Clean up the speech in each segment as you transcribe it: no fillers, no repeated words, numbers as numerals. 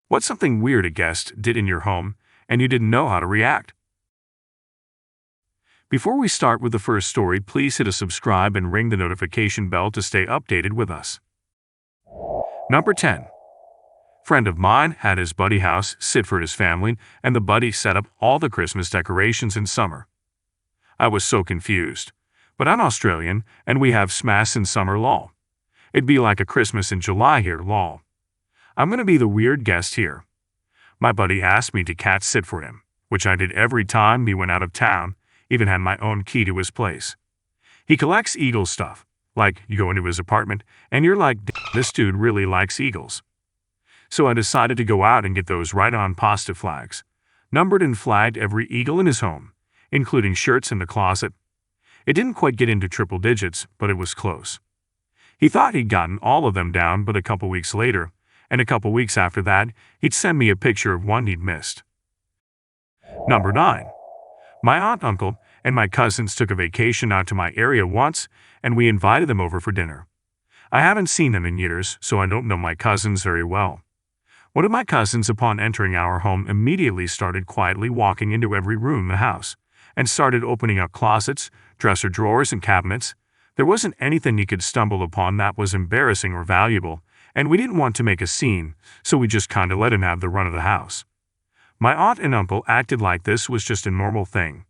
What's something weird a guest did in your home and you didn't know how to react? Before we start with the first story, please hit a subscribe and ring the notification bell to stay updated with us. Number 10. Friend of mine had his buddy house sit for his family, and the buddy set up all the Christmas decorations in summer. I was so confused. But I'm Australian, and we have Smash in summer lol. It'd be like a Christmas in July here lol. I'm gonna be the weird guest here. My buddy asked me to cat sit for him, which I did every time he went out of town, even had my own key to his place. He collects eagle stuff, like you go into his apartment, and you're like, this dude really likes eagles. So I decided to go out and get those right-on pasta flags, numbered and flagged every eagle in his home, including shirts in the closet. It didn't quite get into triple digits, but it was close. He thought he'd gotten all of them down, but a couple weeks later, and a couple weeks after that, he'd send me a picture of one he'd missed. Number 9. My aunt, uncle, and my cousins took a vacation out to my area once, and we invited them over for dinner. I haven't seen them in years, so I don't know my cousins very well. One of my cousins, upon entering our home, immediately started quietly walking into every room in the house, and started opening up closets, dresser drawers, and cabinets. There wasn't anything he could stumble upon that was embarrassing or valuable, and we didn't want to make a scene, so we just kinda let him have the run of the house. My aunt and uncle acted like this was just a normal thing.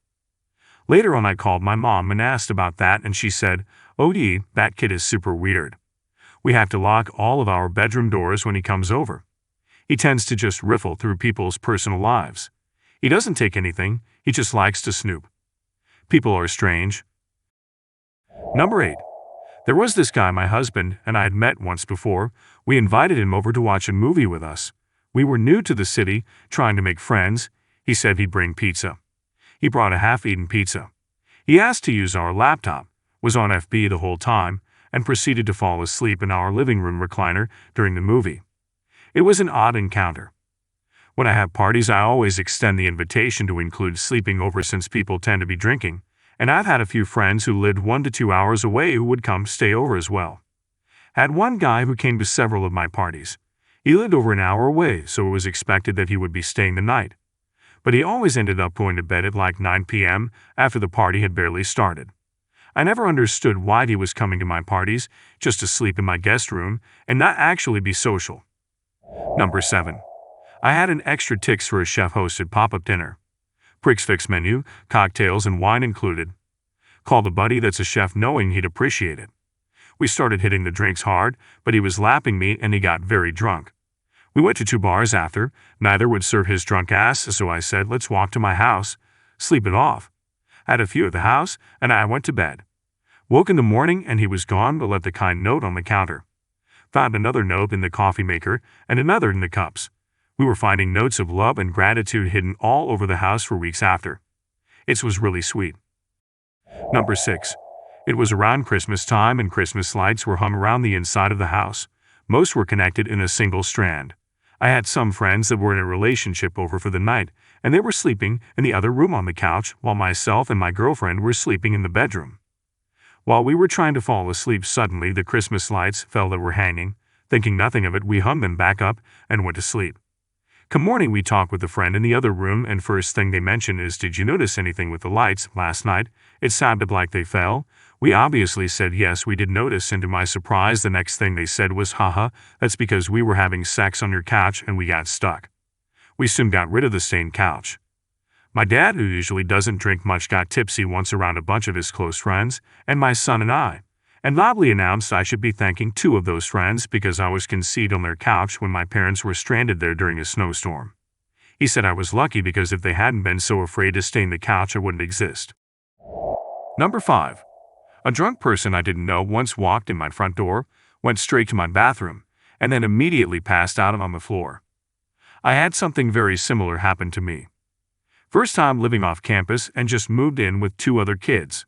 Later on I called my mom and asked about that, and she said, "OD, that kid is super weird. We have to lock all of our bedroom doors when he comes over. He tends to just riffle through people's personal lives. He doesn't take anything, he just likes to snoop. People are strange." Number 8. There was this guy my husband and I had met once before. We invited him over to watch a movie with us. We were new to the city, trying to make friends. He said he'd bring pizza. He brought a half-eaten pizza. He asked to use our laptop, was on FB the whole time, and proceeded to fall asleep in our living room recliner during the movie. It was an odd encounter. When I have parties, I always extend the invitation to include sleeping over since people tend to be drinking, and I've had a few friends who lived 1 to 2 hours away who would come stay over as well. Had one guy who came to several of my parties. He lived over an hour away, so it was expected that he would be staying the night. But he always ended up going to bed at like 9 p.m. after the party had barely started. I never understood why he was coming to my parties just to sleep in my guest room and not actually be social. Number 7. I had an extra tics for a chef-hosted pop-up dinner. Prix Fix menu, cocktails and wine included. Called a buddy that's a chef knowing he'd appreciate it. We started hitting the drinks hard, but he was lapping me and he got very drunk. We went to 2 bars after, neither would serve his drunk ass, so I said, let's walk to my house, sleep it off. Had a few at the house, and I went to bed. Woke in the morning and he was gone, but left a kind note on the counter. Found another note in the coffee maker and another in the cups. We were finding notes of love and gratitude hidden all over the house for weeks after. It was really sweet. Number 6. It was around Christmas time and Christmas lights were hung around the inside of the house. Most were connected in a single strand. I had some friends that were in a relationship over for the night, and they were sleeping in the other room on the couch, while myself and my girlfriend were sleeping in the bedroom. While we were trying to fall asleep, suddenly the Christmas lights fell that were hanging. Thinking nothing of it, we hung them back up and went to sleep. Come morning, we talked with a friend in the other room, and first thing they mentioned is, "Did you notice anything with the lights last night? It sounded like they fell." We obviously said yes, we did notice, and to my surprise the next thing they said was, "Haha, that's because we were having sex on your couch and we got stuck." We soon got rid of the stained couch. My dad, who usually doesn't drink much, got tipsy once around a bunch of his close friends, and my son and I, and loudly announced I should be thanking 2 of those friends because I was concealed on their couch when my parents were stranded there during a snowstorm. He said I was lucky because if they hadn't been so afraid to stain the couch, I wouldn't exist. Number 5. A drunk person I didn't know once walked in my front door, went straight to my bathroom, and then immediately passed out on the floor. I had something very similar happen to me. First time living off campus and just moved in with 2 other kids.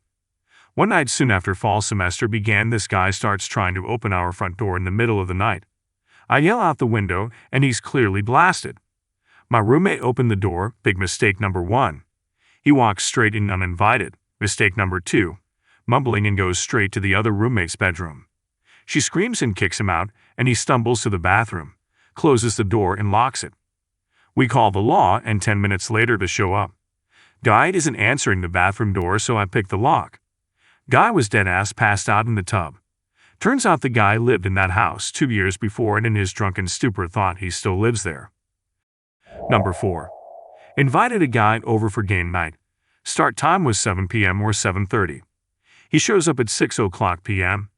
One night soon after fall semester began, this guy starts trying to open our front door in the middle of the night. I yell out the window and he's clearly blasted. My roommate opened the door, big mistake number 1. He walks straight in uninvited, mistake number 2, mumbling, and goes straight to the other roommate's bedroom. She screams and kicks him out, and he stumbles to the bathroom, closes the door and locks it. We call the law and 10 minutes later to show up. Guy isn't answering the bathroom door, so I pick the lock. Guy was dead-ass passed out in the tub. Turns out the guy lived in that house 2 years before and in his drunken stupor thought he still lives there. Number 4. Invited a guy over for game night. Start time was 7 p.m. or 7:30. He shows up at 6:00 p.m.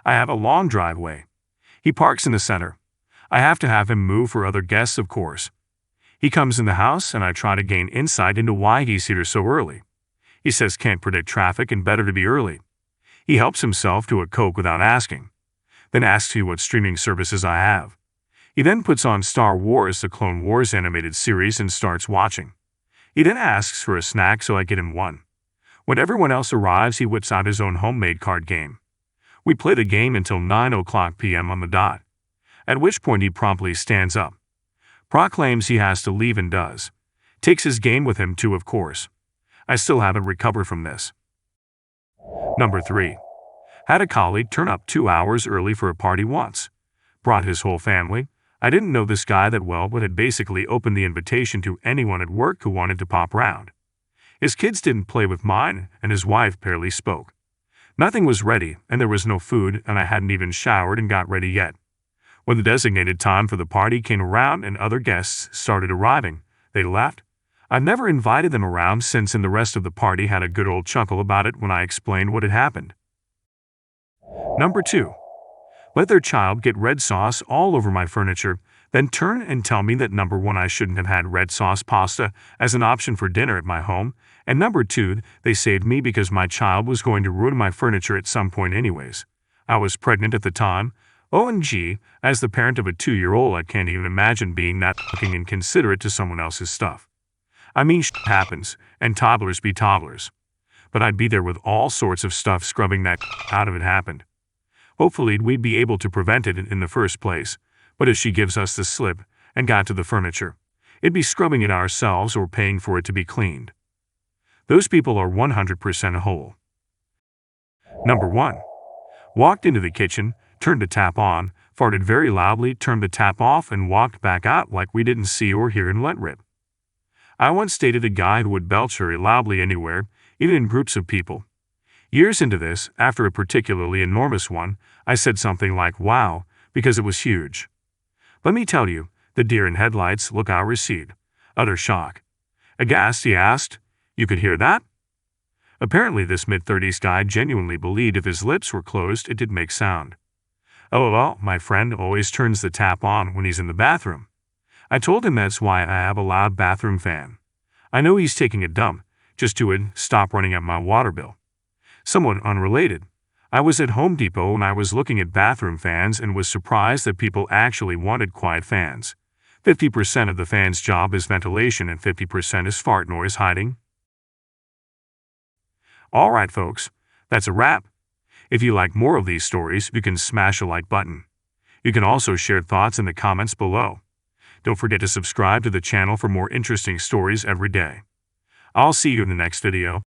I have a long driveway. He parks in the center. I have to have him move for other guests, of course. He comes in the house and I try to gain insight into why he's here so early. He says can't predict traffic and better to be early. He helps himself to a Coke without asking. Then asks me what streaming services I have. He then puts on Star Wars, the Clone Wars animated series, and starts watching. He then asks for a snack, so I get him one. When everyone else arrives, he whips out his own homemade card game. We play the game until 9:00 p.m. on the dot, at which point he promptly stands up. Proclaims he has to leave and does. Takes his game with him too, of course. I still haven't recovered from this. Number 3. Had a colleague turn up 2 hours early for a party once. Brought his whole family. I didn't know this guy that well, but had basically opened the invitation to anyone at work who wanted to pop round. His kids didn't play with mine, and his wife barely spoke. Nothing was ready, and there was no food, and I hadn't even showered and got ready yet. When the designated time for the party came around and other guests started arriving, they left. I've never invited them around since, and the rest of the party had a good old chuckle about it when I explained what had happened. Number 2. Let their child get red sauce all over my furniture, then turn and tell me that number 1, I shouldn't have had red sauce pasta as an option for dinner at my home, and number 2, they saved me because my child was going to ruin my furniture at some point anyways. I was pregnant at the time. OMG, as the parent of a 2-year-old, I can't even imagine being that fucking inconsiderate to someone else's stuff. I mean, shit happens, and toddlers be toddlers. But I'd be there with all sorts of stuff scrubbing that out if it happened. Hopefully we'd be able to prevent it in the first place, but if she gives us the slip and got to the furniture, it'd be scrubbing it ourselves or paying for it to be cleaned. Those people are 100% whole. Number 1. Walked into the kitchen, turned the tap on, farted very loudly, turned the tap off, and walked back out like we didn't see or hear and let rip. I once dated a guy who would belch very loudly anywhere, even in groups of people. Years into this, after a particularly enormous one, I said something like, "Wow," because it was huge. Let me tell you, the deer in headlights look I received. Utter shock. Aghast, he asked, "You could hear that?" Apparently this mid-30s guy genuinely believed if his lips were closed it did make sound. LOL, my friend always turns the tap on when he's in the bathroom. I told him that's why I have a loud bathroom fan. I know he's taking a dump, just to stop running up my water bill. Somewhat unrelated, I was at Home Depot and I was looking at bathroom fans and was surprised that people actually wanted quiet fans. 50% of the fan's job is ventilation and 50% is fart noise hiding. Alright folks, that's a wrap. If you like more of these stories, you can smash a like button. You can also share thoughts in the comments below. Don't forget to subscribe to the channel for more interesting stories every day. I'll see you in the next video.